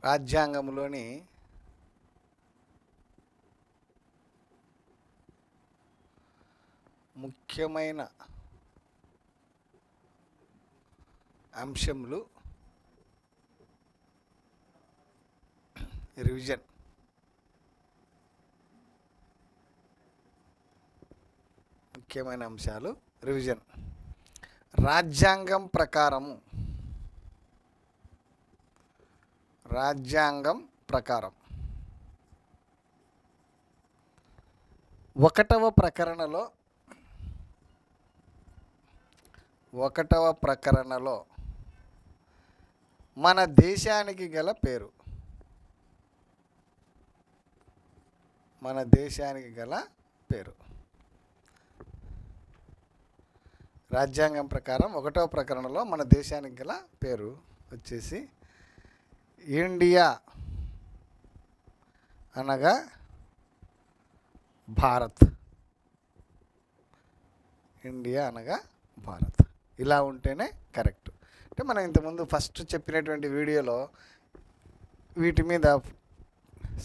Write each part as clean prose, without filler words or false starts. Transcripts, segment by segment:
రాజ్యాంగంలోని ముఖ్యమైన అంశములు రివిజన్. ముఖ్యమైన అంశాలు రివిజన్. రాజ్యాంగం ప్రకారం ఒకటవ ప్రకరణలో మన దేశానికి గల పేరు. రాజ్యాంగం ప్రకారం ఒకటవ ప్రకరణలో మన దేశానికి గల పేరు వచ్చేసి ఇండియా అనగా భారత్. ఇండియా అనగా భారత్. ఇలా ఉంటేనే కరెక్ట్. అంటే మనం ఇంతకుముందు ఫస్ట్ చెప్పినటువంటి వీడియోలో వీటి మీద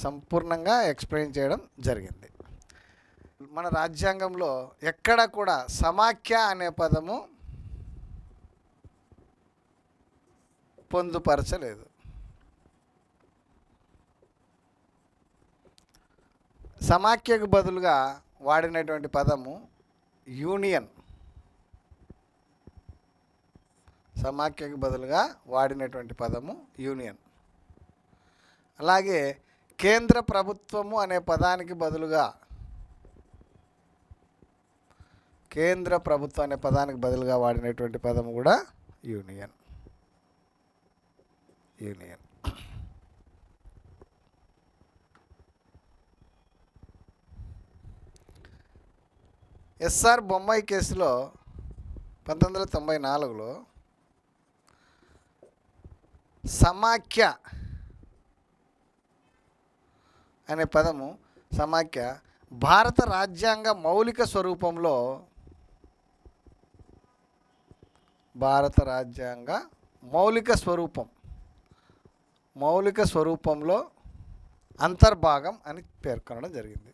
సంపూర్ణంగా ఎక్స్ప్లెయిన్ చేయడం జరిగింది. మన రాజ్యాంగంలో ఎక్కడ కూడా సమాఖ్య అనే పదము పొందుపరచలేదు. సమాఖ్యకు బదులుగా వాడినటువంటి పదము యూనియన్. సమాఖ్యకు బదులుగా వాడినటువంటి పదము యూనియన్. అలాగే కేంద్ర ప్రభుత్వము అనే పదానికి బదులుగా వాడినటువంటి పదము కూడా యూనియన్. ఎస్ఆర్ బొమ్మాయి కేసులో 1994లో సమాఖ్య అనే పదము భారత రాజ్యాంగ మౌలిక స్వరూపంలో అంతర్భాగం అని పేర్కొనడం జరిగింది.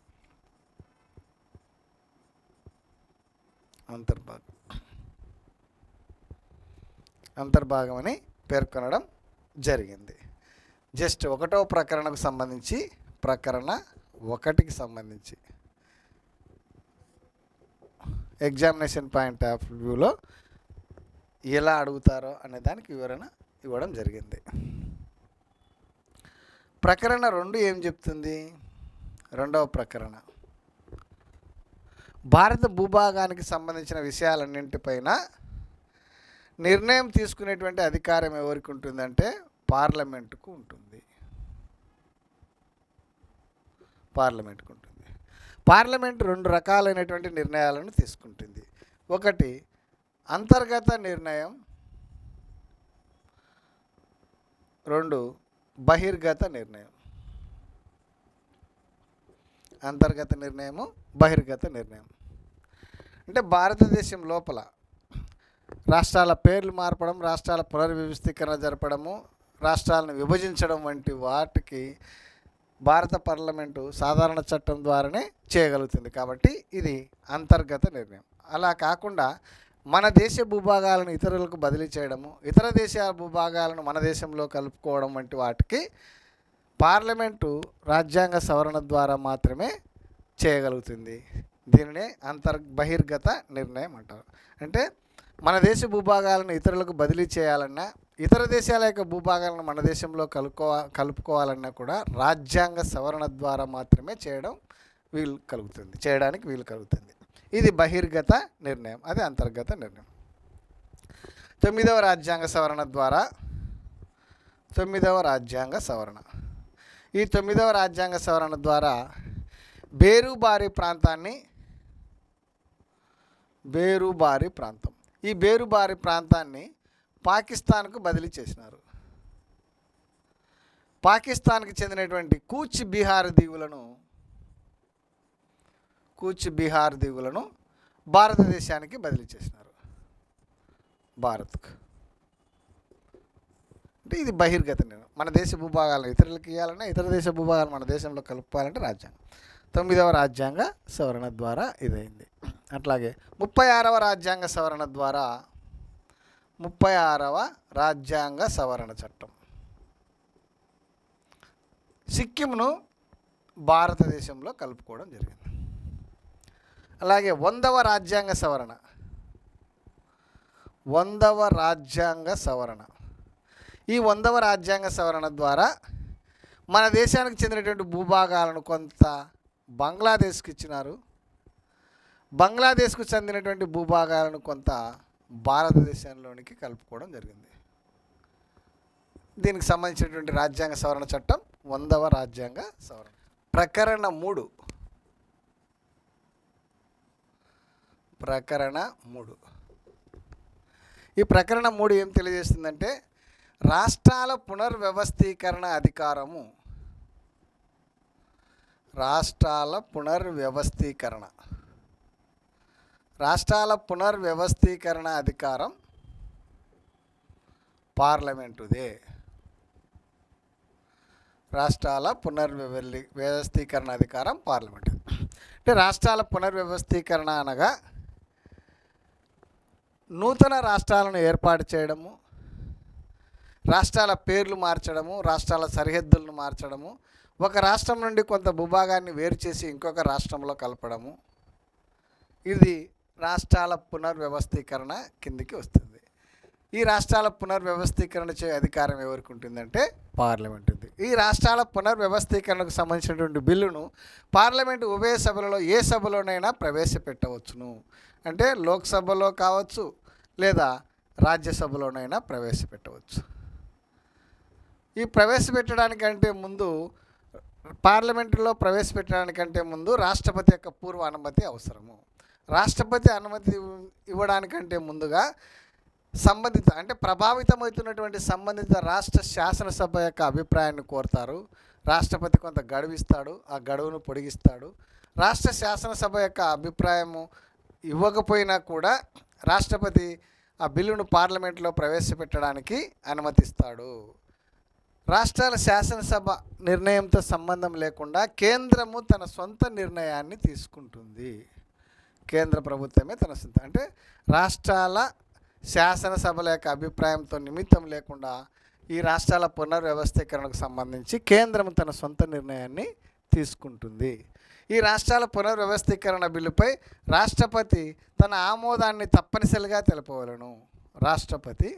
అంతర్భాగం అని పేర్కొనడం జరిగింది. జస్ట్ ఒకటో ప్రకరణకు సంబంధించి ప్రకరణ 1కి సంబంధించి ఎగ్జామినేషన్ పాయింట్ ఆఫ్ వ్యూలో ఎలా అడుగుతారో అనే దానికి వివరణ ఇవ్వడం జరిగింది. ప్రకరణ 2 ఏం చెప్తుంది? 2వ ప్రకరణ భారత భూభాగానికి సంబంధించిన విషయాలన్నింటిపైన నిర్ణయం తీసుకునేటువంటి అధికారం ఎవరికి ఉంటుందంటే పార్లమెంటుకు ఉంటుంది. పార్లమెంటు 2 రకాలైనటువంటి నిర్ణయాలను తీసుకుంటుంది. ఒకటి అంతర్గత నిర్ణయం, 2 బహిర్గత నిర్ణయం. అంతర్గత నిర్ణయము, బహిర్గత నిర్ణయం. అంటే భారతదేశం లోపల రాష్ట్రాల పేర్లు మార్పడం, రాష్ట్రాల పునర్వ్యవస్థీకరణ జరపడము, రాష్ట్రాలను విభజించడం వంటి వాటికి భారత పార్లమెంటు సాధారణ చట్టం ద్వారానే చేయగలుగుతుంది. కాబట్టి ఇది అంతర్గత నిర్ణయం. అలా కాకుండా మన దేశ భూభాగాలను ఇతరులకు బదిలీ చేయడము, ఇతర దేశాల భూభాగాలను మన దేశంలో కలుపుకోవడం వంటి వాటికి పార్లమెంటు రాజ్యాంగ సవరణ ద్వారా మాత్రమే చేయగలుగుతుంది. దీనినే బహిర్గత నిర్ణయం అంటారు. అంటే మన దేశ భూభాగాలను ఇతరులకు బదిలీ చేయాలన్నా, ఇతర దేశాల యొక్క భూభాగాలను మన దేశంలో కలుపుకోవాలన్నా కూడా రాజ్యాంగ సవరణ ద్వారా మాత్రమే చేయడానికి వీలు కలుగుతుంది. ఇది బహిర్గత నిర్ణయం, అది అంతర్గత నిర్ణయం. 9వ రాజ్యాంగ సవరణ ద్వారా 9వ రాజ్యాంగ సవరణ. ఈ 9వ రాజ్యాంగ సవరణ ద్వారా బేరుబారి ప్రాంతం ఈ బేరుబారి ప్రాంతాన్ని పాకిస్తాన్కు బదిలీ చేసినారు. పాకిస్తాన్కి చెందినటువంటి కూచ్ బిహార్ దీవులను భారతదేశానికి బదిలీ చేసినారు. భారత్కు అంటే ఇది బహిర్గత నిర్ణయం. మన దేశ భూభాగాలను ఇతరులకు ఇవ్వాలన్నా, ఇతర దేశ భూభాగాలు మన దేశంలో కలుపుకోవాలంటే రాజ్యాంగం. 9వ రాజ్యాంగ సవరణ ద్వారా ఇదైంది. అట్లాగే 36వ రాజ్యాంగ సవరణ ద్వారా 36వ రాజ్యాంగ సవరణ చట్టం సిక్కింను భారతదేశంలో కలుపుకోవడం జరిగింది. అలాగే 100వ రాజ్యాంగ సవరణ, 100వ రాజ్యాంగ సవరణ. ఈ 100వ రాజ్యాంగ సవరణ ద్వారా మన దేశానికి చెందినటువంటి భూభాగాలను కొంత బంగ్లాదేశ్కి ఇచ్చినారు. బంగ్లాదేశ్కు చెందినటువంటి భూభాగాలను కొంత భారతదేశంలోనికి కలుపుకోవడం జరిగింది. దీనికి సంబంధించినటువంటి రాజ్యాంగ సవరణ చట్టం 100వ రాజ్యాంగ సవరణ. ప్రకరణ 3. ప్రకరణ 3. ఈ ప్రకరణ 3 ఏం తెలియజేస్తుందంటే, రాష్ట్రాల పునర్వ్యవస్థీకరణ అధికారము, రాష్ట్రాల పునర్వ్యవస్థీకరణ, రాష్ట్రాల పునర్వ్యవస్థీకరణ అధికారం పార్లమెంటుదే. రాష్ట్రాల పునర్వ్యవస్థీకరణ అధికారం పార్లమెంటు. అంటే రాష్ట్రాల పునర్వ్యవస్థీకరణ అనగా నూతన రాష్ట్రాలను ఏర్పాటు చేయడము, రాష్ట్రాల పేర్లు మార్చడము, రాష్ట్రాల సరిహద్దులను మార్చడము, ఒక రాష్ట్రం నుండి కొంత భూభాగాన్ని వేరు చేసి ఇంకొక రాష్ట్రంలో కలపడము, ఇది రాష్ట్రాల పునర్వ్యవస్థీకరణ కిందికి వస్తుంది. ఈ రాష్ట్రాల పునర్వ్యవస్థీకరణ చే అధికారం ఎవరికి ఉంటుందంటే పార్లమెంట్ ఉంది. ఈ రాష్ట్రాల పునర్వ్యవస్థీకరణకు సంబంధించినటువంటి బిల్లును పార్లమెంటు ఉభయ సభలలో ఏ సభలోనైనా ప్రవేశపెట్టవచ్చును. అంటే లోక్సభలో కావచ్చు లేదా రాజ్యసభలోనైనా ప్రవేశపెట్టవచ్చు. ఈ ప్రవేశపెట్టడానికంటే ముందు, పార్లమెంటులో ప్రవేశపెట్టడానికంటే ముందు రాష్ట్రపతి యొక్క పూర్వ అనుమతి అవసరము. రాష్ట్రపతి అనుమతి ఇవ్వడానికంటే ముందుగా సంబంధిత, అంటే ప్రభావితమవుతున్నటువంటి సంబంధిత రాష్ట్ర శాసనసభ యొక్క అభిప్రాయాన్ని కోరుతారు. రాష్ట్రపతి కొంత గడువు ఇస్తాడు, ఆ గడువును పొడిగిస్తాడు. రాష్ట్ర శాసనసభ యొక్క అభిప్రాయము ఇవ్వకపోయినా కూడా రాష్ట్రపతి ఆ బిల్లును పార్లమెంట్లో ప్రవేశపెట్టడానికి అనుమతిస్తాడు. రాష్ట్రాల శాసనసభ నిర్ణయంతో సంబంధం లేకుండా కేంద్రము తన సొంత నిర్ణయాన్ని తీసుకుంటుంది. కేంద్ర ప్రభుత్వమే తన సొంత, అంటే రాష్ట్రాల శాసనసభల యొక్క అభిప్రాయంతో నిమిత్తం లేకుండా ఈ రాష్ట్రాల పునర్వ్యవస్థీకరణకు సంబంధించి కేంద్రం తన సొంత నిర్ణయాన్ని తీసుకుంటుంది. ఈ రాష్ట్రాల పునర్వ్యవస్థీకరణ బిల్లుపై రాష్ట్రపతి తన ఆమోదాన్ని తప్పనిసరిగా తెలపవలను. రాష్ట్రపతి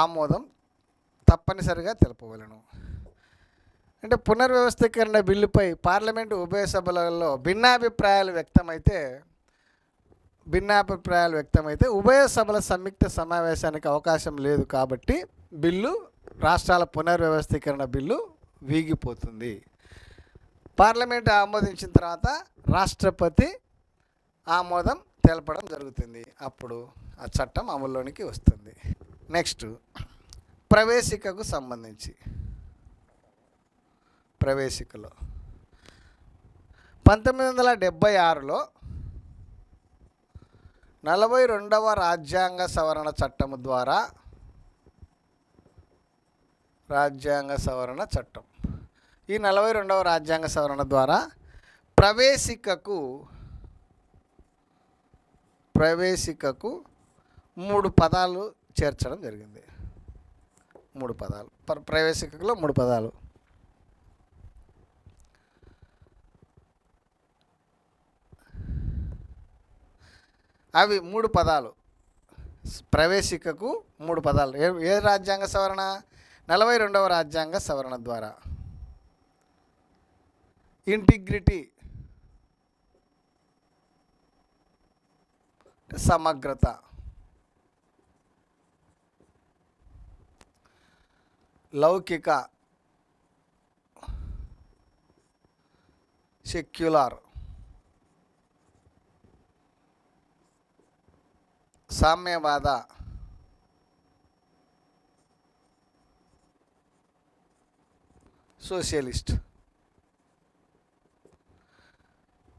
ఆమోదం తప్పనిసరిగా తెలపవలను. అంటే పునర్వ్యవస్థీకరణ బిల్లుపై పార్లమెంటు ఉభయ సభలలో భిన్నాభిప్రాయాలు వ్యక్తమైతే ఉభయ సభల సంయుక్త సమావేశానికి అవకాశం లేదు. కాబట్టి బిల్లు, రాష్ట్రాల పునర్వ్యవస్థీకరణ బిల్లు వీగిపోతుంది. పార్లమెంటు ఆమోదించిన తర్వాత రాష్ట్రపతి ఆమోదం తెలపడం జరుగుతుంది. అప్పుడు ఆ చట్టం అమల్లోనికి వస్తుంది. నెక్స్ట్, ప్రవేశికకు సంబంధించి, ప్రవేశికలో 1976లో 42వ రాజ్యాంగ సవరణ చట్టము ద్వారా, రాజ్యాంగ సవరణ చట్టం, ఈ 42వ రాజ్యాంగ సవరణ ద్వారా ప్రవేశికకు 3 పదాలు చేర్చడం జరిగింది. 3 పదాలు, ప్రవేశికలో 3 పదాలు. అవి 3 పదాలు, ప్రవేశికకు 3 పదాలు. ఏ రాజ్యాంగ సవరణ? 42వ రాజ్యాంగ సవరణ ద్వారా. ఇంటిగ్రిటీ, సమగ్రత. లౌకిక, సెక్యులర్. సామ్యవాద, సోషలిస్ట్.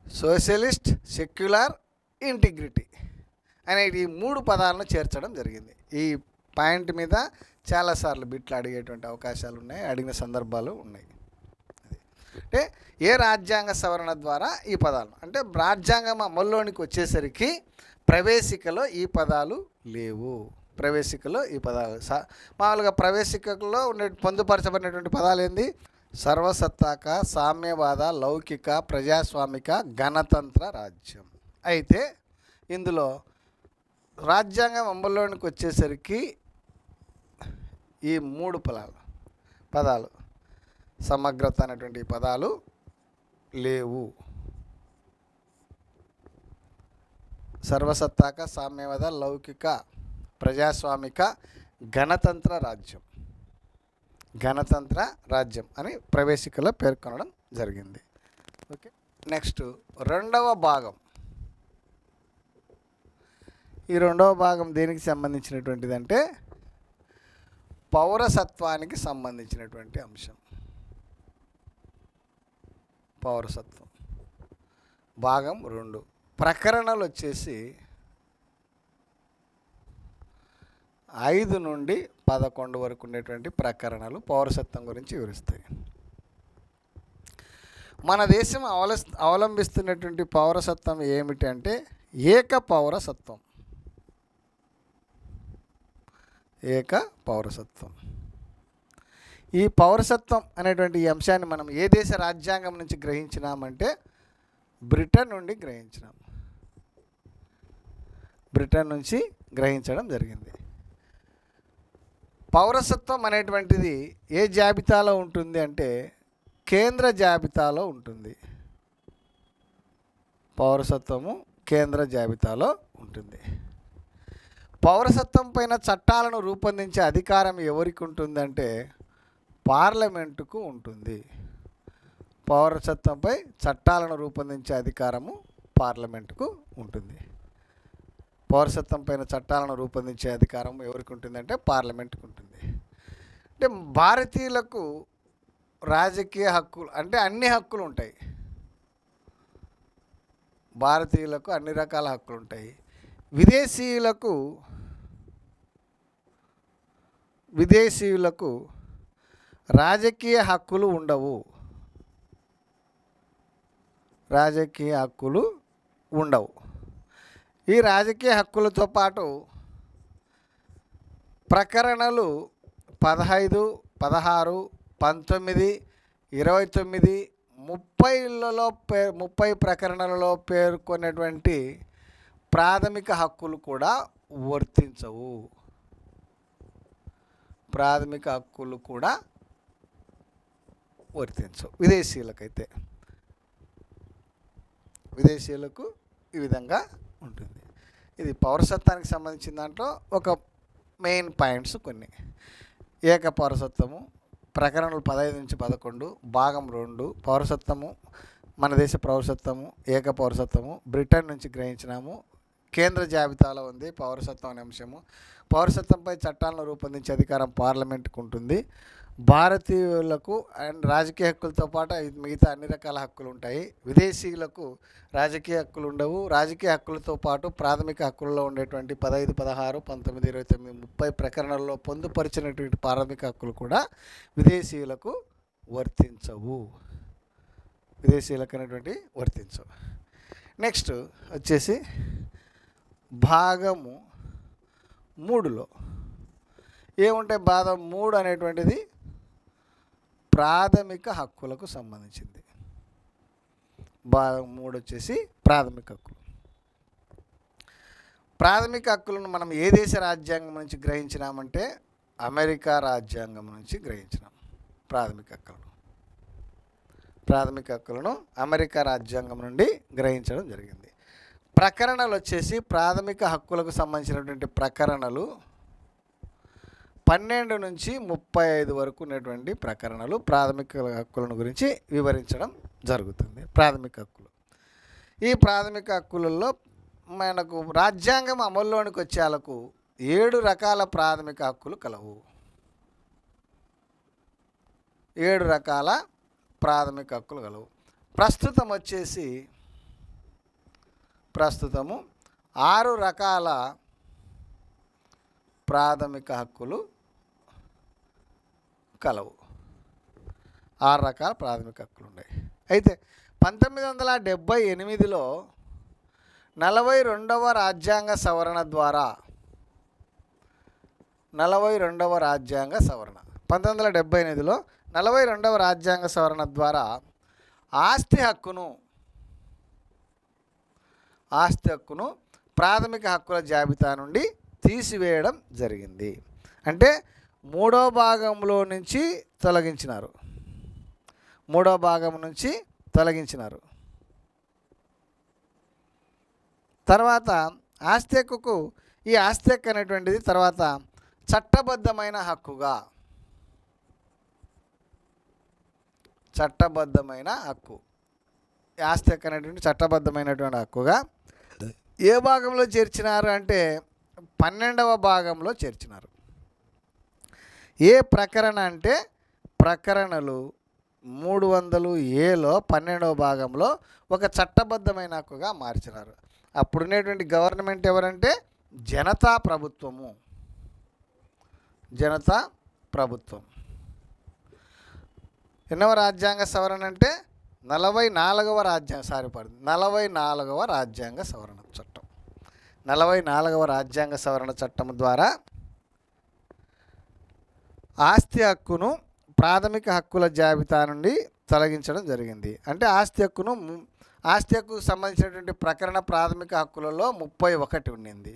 సోషలిస్ట్, సెక్యులర్, ఇంటిగ్రిటీ అనే ఈ 3 పదాలను చేర్చడం జరిగింది. ఈ పాయింట్ మీద చాలాసార్లు బిట్లు అడిగేటువంటి అవకాశాలు ఉన్నాయి, అడిగిన సందర్భాలు ఉన్నాయి. అంటే ఏ రాజ్యాంగ సవరణ ద్వారా ఈ పదాలు, అంటే రాజ్యాంగం అమల్లోనికి వచ్చేసరికి ప్రవేశికలో ఈ పదాలు లేవు. ప్రవేశికలో ఈ పదాలు మామూలుగా ప్రవేశికలో ఉండే పొందుపరచబడినటువంటి పదాలు ఏంది? సర్వసత్తాక, సామ్యవాద, లౌకిక, ప్రజాస్వామిక, గణతంత్ర రాజ్యం. అయితే ఇందులో రాజ్యాంగం అమల్లోనికి వచ్చేసరికి ఈ 3 పదాలు సమగ్రత అనేటువంటి పదాలు లేవు. సర్వసత్తాక, సామ్యవాద, లౌకిక, ప్రజాస్వామిక, గణతంత్ర రాజ్యం అని ప్రవేశికలో పేర్కొనడం జరిగింది. ఓకే, నెక్స్ట్ రెండవ భాగం. ఈ రెండవ భాగం దేనికి సంబంధించినటువంటిది అంటే పౌరసత్వానికి సంబంధించినటువంటి అంశం. పౌరసత్వం భాగం 2 ప్రకరణలు వచ్చేసి 5 నుండి 11 వరకు ఉండేటువంటి ప్రకరణలు పౌరసత్వం గురించి వివరిస్తాయి. మన దేశం అవలంబిస్తున్నటువంటి పౌరసత్వం ఏమిటి అంటే ఏక పౌరసత్వం. ఈ పౌరసత్వం అనేటువంటి ఈ అంశాన్ని మనం ఏ దేశ రాజ్యాంగం నుంచి గ్రహించినామంటే బ్రిటన్ నుంచి గ్రహించడం జరిగింది. పౌరసత్వం అనేటువంటిది ఏ జాబితాలో ఉంటుంది అంటే కేంద్ర జాబితాలో ఉంటుంది. పౌరసత్వము కేంద్ర జాబితాలో ఉంటుంది. పౌరసత్వం పైన చట్టాలను రూపొందించే అధికారం ఎవరికి ఉంటుందంటే పార్లమెంటుకు ఉంటుంది. పౌరసత్వంపై చట్టాలను రూపొందించే అధికారము పార్లమెంటుకు ఉంటుంది. పౌరసత్వం పైన చట్టాలను రూపొందించే అధికారం ఎవరికి ఉంటుందంటే పార్లమెంటుకు ఉంటుంది. అంటే భారతీయులకు రాజకీయ హక్కులు అంటే అన్ని హక్కులు ఉంటాయి. భారతీయులకు అన్ని రకాల హక్కులు ఉంటాయి. విదేశీయులకు రాజకీయ హక్కులు ఉండవు. ఈ రాజకీయ హక్కులతో పాటు ప్రకరణలు 15, 16, 19, 29, 30 ప్రకరణలలో పేర్కొన్నటువంటి ప్రాథమిక హక్కులు కూడా వర్తించవు. విదేశీయులకు ఈ విధంగా ఉంటుంది. ఇది పౌరసత్వానికి సంబంధించిన దాంట్లో ఒక మెయిన్ పాయింట్స్ కొన్ని. ఏక పౌరసత్వము, ప్రకరణలు 15 నుంచి 11, భాగం 2 పౌరసత్వము, మన దేశ పౌరసత్వము, ఏక పౌరసత్వము, బ్రిటన్ నుంచి గ్రహించినాము, కేంద్ర జాబితాలో ఉంది పౌరసత్వం అనే అంశము. పౌరసత్వంపై చట్టాలను రూపొందించే అధికారం పార్లమెంటుకు ఉంటుంది. భారతీయులకు అండ్ రాజకీయ హక్కులతో పాటు మిగతా అన్ని రకాల హక్కులు ఉంటాయి. విదేశీయులకు రాజకీయ హక్కులు ఉండవు. రాజకీయ హక్కులతో పాటు ప్రాథమిక హక్కులలో ఉండేటువంటి 15, 16, 19, 29, 30 ప్రకరణల్లో పొందుపరిచినటువంటి ప్రాథమిక హక్కులు కూడా విదేశీయులకు వర్తించవు. నెక్స్ట్ వచ్చేసి భాగము 3లో ఏముంటాయి? భాగం 3 అనేటువంటిది ప్రాథమిక హక్కులకు సంబంధించింది. భాగం 3 వచ్చేసి ప్రాథమిక హక్కులు. ప్రాథమిక హక్కులను మనం ఏ దేశ రాజ్యాంగం నుంచి గ్రహించినామంటే అమెరికా రాజ్యాంగం నుంచి గ్రహించినాం. ప్రాథమిక హక్కులను అమెరికా రాజ్యాంగం నుండి గ్రహించడం జరిగింది. ప్రకరణలు వచ్చేసి ప్రాథమిక హక్కులకు సంబంధించినటువంటి ప్రకరణలు 12 నుంచి 35 వరకు ఉన్నటువంటి ప్రకరణలు ప్రాథమిక హక్కులను గురించి వివరించడం జరుగుతుంది. ఈ ప్రాథమిక హక్కులలో మనకు రాజ్యాంగం అమల్లోనికి వచ్చేలకు 7 రకాల ప్రాథమిక హక్కులు కలవు. 7 రకాల ప్రాథమిక హక్కులు కలవు. ప్రస్తుతము 6 రకాల ప్రాథమిక హక్కులు కలవు. 6 రకాల ప్రాథమిక హక్కులు ఉన్నాయి. అయితే 1978లో 42వ రాజ్యాంగ సవరణ ద్వారా 1978లో 42వ రాజ్యాంగ సవరణ ద్వారా ఆస్తి హక్కును ప్రాథమిక హక్కుల జాబితా నుండి తీసివేయడం జరిగింది. అంటే 3వ భాగంలో నుంచి తొలగించినారు. 3వ భాగం నుంచి తొలగించినారు. తర్వాత ఆస్తి హక్కుకు ఈ ఆస్తి హక్కు అనేటువంటిది తర్వాత చట్టబద్ధమైన హక్కు ఆస్తి హక్కు అనేటువంటి చట్టబద్ధమైనటువంటి హక్కుగా ఏ భాగంలో చేర్చినారు అంటే 12వ భాగంలో చేర్చినారు. ఏ ప్రకరణ అంటే ప్రకరణలు 300Aలో 12వ భాగంలో ఒక చట్టబద్ధమైన హక్కుగా మార్చినారు. అప్పుడున్నటువంటి గవర్నమెంట్ ఎవరంటే జనతా ప్రభుత్వం. ఎన్నవ రాజ్యాంగ సవరణ అంటే 44వ రాజ్యాంగ సవరణ చట్టం. 44వ రాజ్యాంగ సవరణ చట్టం ద్వారా ఆస్తి హక్కును ప్రాథమిక హక్కుల జాబితా నుండి తొలగించడం జరిగింది. అంటే ఆస్తి హక్కుకు సంబంధించినటువంటి ప్రకరణ ప్రాథమిక హక్కులలో 31 ఉండింది.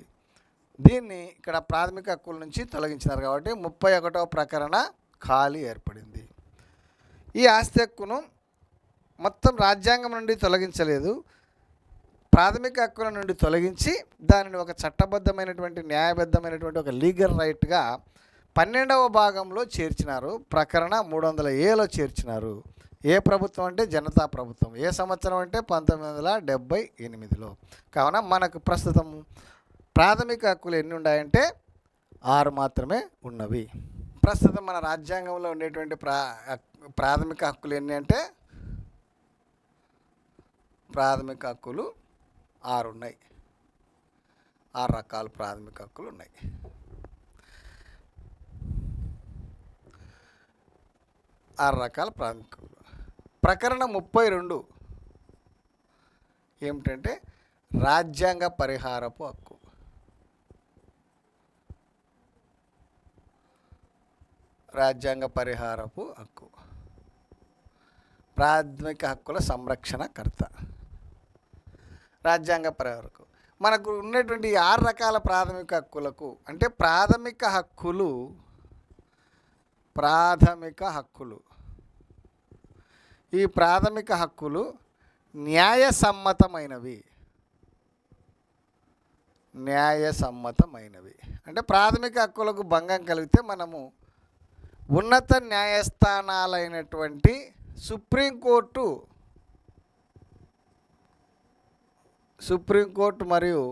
దీన్ని ఇక్కడ ప్రాథమిక హక్కుల నుంచి తొలగించినారు కాబట్టి 31వ ప్రకరణ ఖాళీ ఏర్పడింది. ఈ ఆస్తి హక్కును మొత్తం రాజ్యాంగం నుండి తొలగించలేదు, ప్రాథమిక హక్కుల నుండి తొలగించి దానిని ఒక చట్టబద్ధమైనటువంటి న్యాయబద్ధమైనటువంటి ఒక లీగల్ రైట్గా 12వ భాగంలో చేర్చినారు. ప్రకరణ 300Aలో చేర్చినారు. ఏ ప్రభుత్వం అంటే జనతా ప్రభుత్వం. ఏ సంవత్సరం అంటే 1978లో. కావున మనకు ప్రస్తుతం ప్రాథమిక హక్కులు ఎన్ని ఉన్నాయంటే 6 మాత్రమే ఉన్నవి. ప్రస్తుతం మన రాజ్యాంగంలో ఉండేటువంటి ప్రాథమిక హక్కులు ఎన్ని అంటే ప్రాథమిక హక్కులు 6 ఉన్నాయి. 6 రకాల ప్రాథమిక హక్కులు ఉన్నాయి. ప్రకరణ 32 ఏమిటంటే రాజ్యాంగ పరిహారపు హక్కు. ప్రాథమిక హక్కుల సంరక్షణకర్త. రాజ్యాంగ పరిహారకు మనకు ఉన్నటువంటి 6 రకాల ప్రాథమిక హక్కులకు అంటే ప్రాథమిక హక్కులు ఈ ప్రాథమిక హక్కులు న్యాయసమ్మతమైనవి. అంటే ప్రాథమిక హక్కులకు భంగం కలిగితే మనము ఉన్నత న్యాయస్థానాలైనటువంటి సుప్రీంకోర్టు మరియు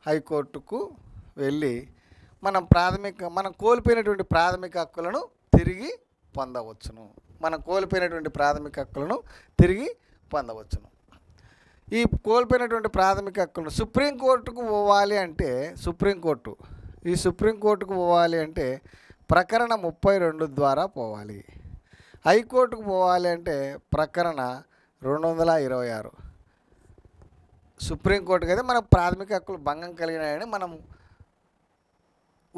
హైకోర్టుకు వెళ్ళి మనం కోల్పోయినటువంటి ప్రాథమిక హక్కులను తిరిగి పొందవచ్చును. ఈ కోల్పోయినటువంటి ప్రాథమిక హక్కులను సుప్రీంకోర్టుకు పోవాలి అంటే ప్రకరణ 32 ద్వారా పోవాలి. హైకోర్టుకు పోవాలి అంటే ప్రకరణ 226. సుప్రీంకోర్టుకి అయితే మనకు ప్రాథమిక హక్కులు భంగం కలిగినాయని మనం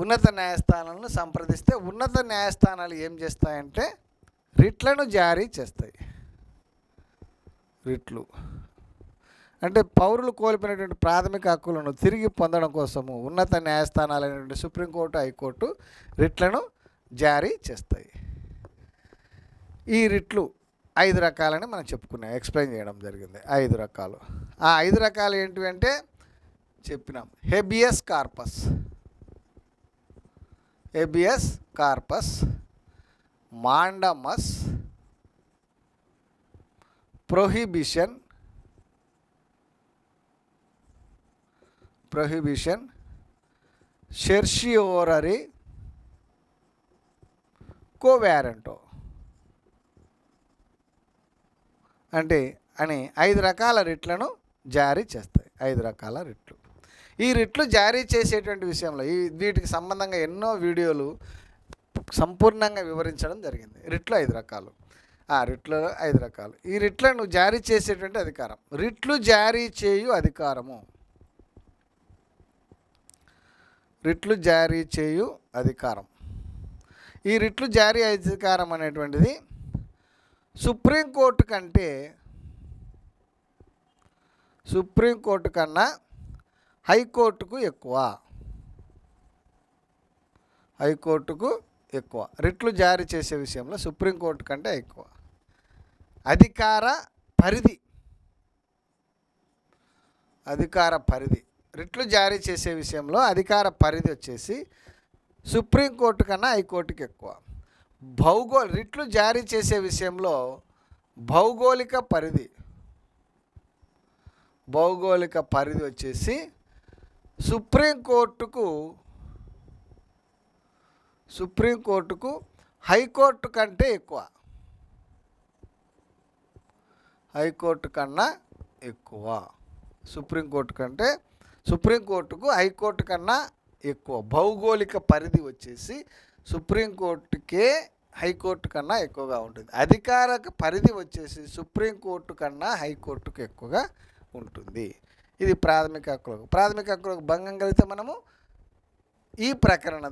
ఉన్నత న్యాయస్థానాలను సంప్రదిస్తే ఉన్నత న్యాయస్థానాలు ఏం చేస్తాయంటే రిట్లను జారీ చేస్తాయి. అంటే పౌరులు కోల్పోయినటువంటి ప్రాథమిక హక్కులను తిరిగి పొందడం కోసము ఉన్నత న్యాయస్థానాలైనటువంటి సుప్రీంకోర్టు, హైకోర్టు రిట్లను జారీ చేస్తాయి. ఈ రిట్లు 5 రకాలని మనం ఎక్స్ప్లెయిన్ చేయడం జరిగింది. 5 రకాలు. ఆ 5 రకాలు ఏంటివి అంటే చెప్పినాం. Habeas corpus, mandamus, prohibition, certiorari, quo warranto అని 5 రకాల రిట్లను జారీ చేస్తాయి. 5 రకాల రిట్లు. ఈ రిట్లు జారీ చేసేటువంటి విషయంలో వీటికి సంబంధంగా ఎన్నో వీడియోలు సంపూర్ణంగా వివరించడం జరిగింది. రిట్లు 5 రకాలు. రిట్లు 5 రకాలు. ఈ రిట్లను జారీ చేసేటువంటి అధికారం, రిట్లు జారీ చేయు అధికారము. రిట్లు జారీ చేయు అధికారం. ఈ రిట్లు జారీ అధికారం అనేటువంటిది సుప్రీంకోర్టు కన్నా హైకోర్టుకు ఎక్కువ. రిట్లు జారీ చేసే విషయంలో సుప్రీంకోర్టు కంటే ఎక్కువ. అధికార పరిధి రిట్లు జారీ చేసే విషయంలో అధికార పరిధి వచ్చేసి సుప్రీంకోర్టు కన్నా హైకోర్టుకి ఎక్కువ. రిట్లు జారీ చేసే విషయంలో భౌగోళిక పరిధి వచ్చేసి సుప్రీంకోర్టుకు హైకోర్టు కంటే ఎక్కువ. హైకోర్టు కన్నా ఎక్కువ. సుప్రీంకోర్టుకు హైకోర్టు కన్నా ఎక్కువ. భౌగోళిక పరిధి వచ్చేసి సుప్రీంకోర్టుకే హైకోర్టు కన్నా ఎక్కువగా ఉంటుంది. అధికారిక పరిధి వచ్చేసి సుప్రీంకోర్టు కన్నా హైకోర్టుకు ఎక్కువగా ఉంటుంది. ఇది ప్రాథమిక హక్కులకు భంగం కలిగితే మనము ఈ ప్రకరణ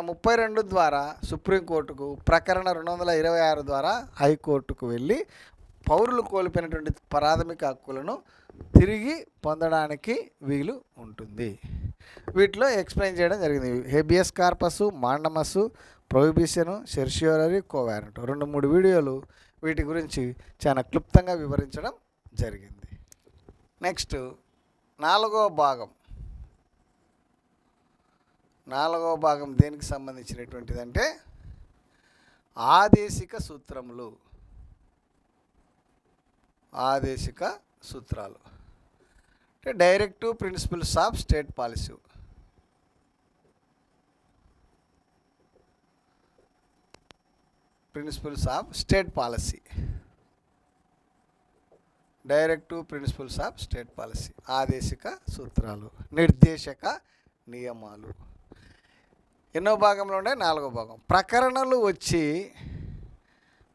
32 ద్వారా సుప్రీంకోర్టుకు, ప్రకరణ 226 ద్వారా హైకోర్టుకు వెళ్ళి పౌరులు కోల్పోయినటువంటి ప్రాథమిక హక్కులను తిరిగి పొందడానికి వీలు ఉంటుంది. వీటిలో ఎక్స్ప్లెయిన్ చేయడం జరిగింది. Habeas corpus, mandamus, prohibition, certiorari, quo warranto 2-3 వీడియోలు వీటి గురించి చాలా క్లుప్తంగా వివరించడం జరిగింది. నెక్స్ట్ 4వ భాగం దేనికి సంబంధించినటువంటిదంటే ఆదేశిక సూత్రాలు. అంటే directive principles of state policy. Directive principles of state policy, ఆదేశిక సూత్రాలు, నిర్దేశక నియమాలు. ఎన్నో భాగంలో ఉండే 4వ భాగం. ప్రకరణలు వచ్చి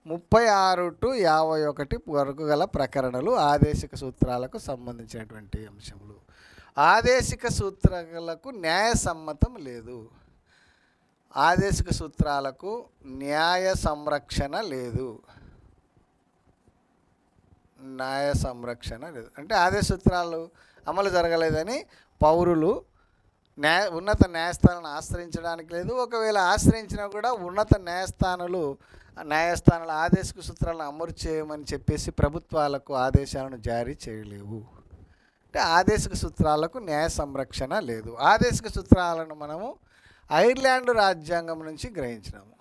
36 to 51 వరకు గల ప్రకరణలు ఆదేశిక సూత్రాలకు సంబంధించినటువంటి అంశములు. ఆదేశిక సూత్రాలకు న్యాయ సమ్మతం లేదు. ఆదేశిక సూత్రాలకు న్యాయ సంరక్షణ లేదు. అంటే ఆదేశ సూత్రాలు అమలు జరగలేదని పౌరులు ఉన్నత న్యాయస్థానాలను ఆశ్రయించడానికి లేదు. ఒకవేళ ఆశ్రయించినా కూడా ఉన్నత న్యాయస్థానాలు ఆదేశిక సూత్రాలను అమలు చేయమని చెప్పేసి ప్రభుత్వాలకు ఆదేశాలను జారీ చేయలేవు. అంటే ఆదేశిక సూత్రాలకు న్యాయ సంరక్షణ లేదు. ఆదేశిక సూత్రాలను మనము ఐర్లాండ్ రాజ్యాంగం నుంచి గ్రహించినాము.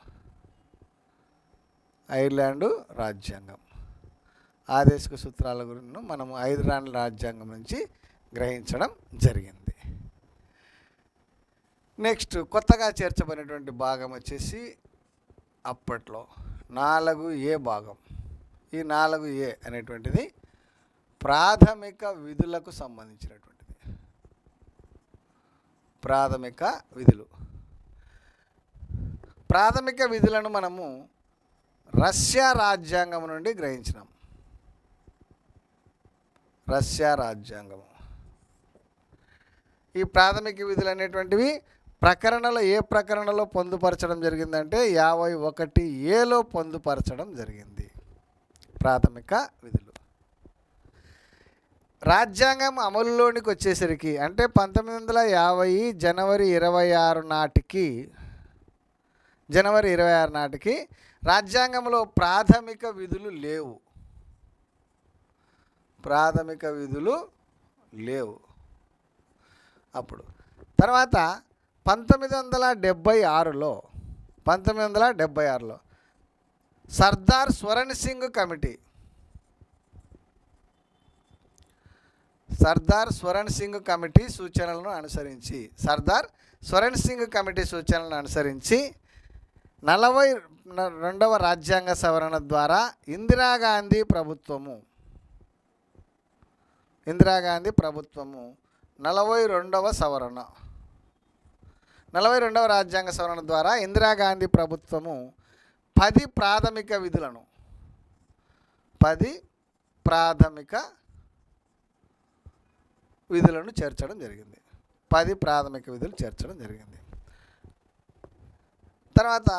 ఆదేశిక సూత్రాల గురించి మనము ఐర్లాండ్ రాజ్యాంగం నుంచి గ్రహించడం జరిగింది. నెక్స్ట్ కొత్తగా చేర్చబడినటువంటి భాగం వచ్చేసి అప్పట్లో 4A భాగం. ఈ 4A అనేటువంటిది ప్రాథమిక విధులకు సంబంధించినటువంటిది. ప్రాథమిక విధులను మనము రష్యా రాజ్యాంగం నుండి గ్రహించినాం. ఈ ప్రాథమిక విధులు అనేటువంటివి ప్రకరణలో ఏ ప్రకరణలో పొందుపరచడం జరిగిందంటే 51Aలో పొందుపరచడం జరిగింది. ప్రాథమిక విధులు రాజ్యాంగం అమలులోనికి వచ్చేసరికి అంటే 1950 జనవరి 26 నాటికి రాజ్యాంగంలో ప్రాథమిక విధులు లేవు. అప్పుడు తర్వాత 1976లో సర్దార్ స్వరణ్ సింగ్ కమిటీ సూచనలను అనుసరించి 42వ రాజ్యాంగ సవరణ ద్వారా ఇందిరాగాంధీ ప్రభుత్వము ఇందిరాగాంధీ ప్రభుత్వము 42వ సవరణ 42వ రాజ్యాంగ సవరణ ద్వారా ఇందిరాగాంధీ ప్రభుత్వము 10 ప్రాథమిక విధులను 10 ప్రాథమిక విధులను చేర్చడం జరిగింది. 10 ప్రాథమిక విధులు చేర్చడం జరిగింది. తర్వాత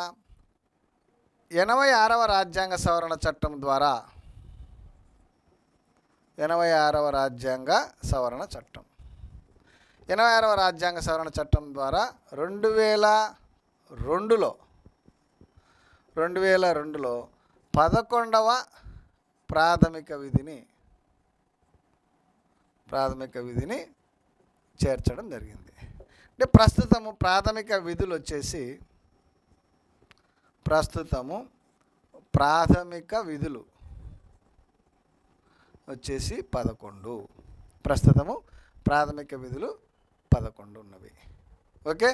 86వ రాజ్యాంగ సవరణ చట్టం ద్వారా 86వ రాజ్యాంగ సవరణ చట్టం 86వ రాజ్యాంగ సవరణ చట్టం ద్వారా 2002లో 11వ ప్రాథమిక విధిని చేర్చడం జరిగింది. అంటే ప్రస్తుతము ప్రాథమిక విధులు వచ్చేసి 11. ప్రస్తుతము ప్రాథమిక విధులు 11 ఉన్నవి. ఓకే.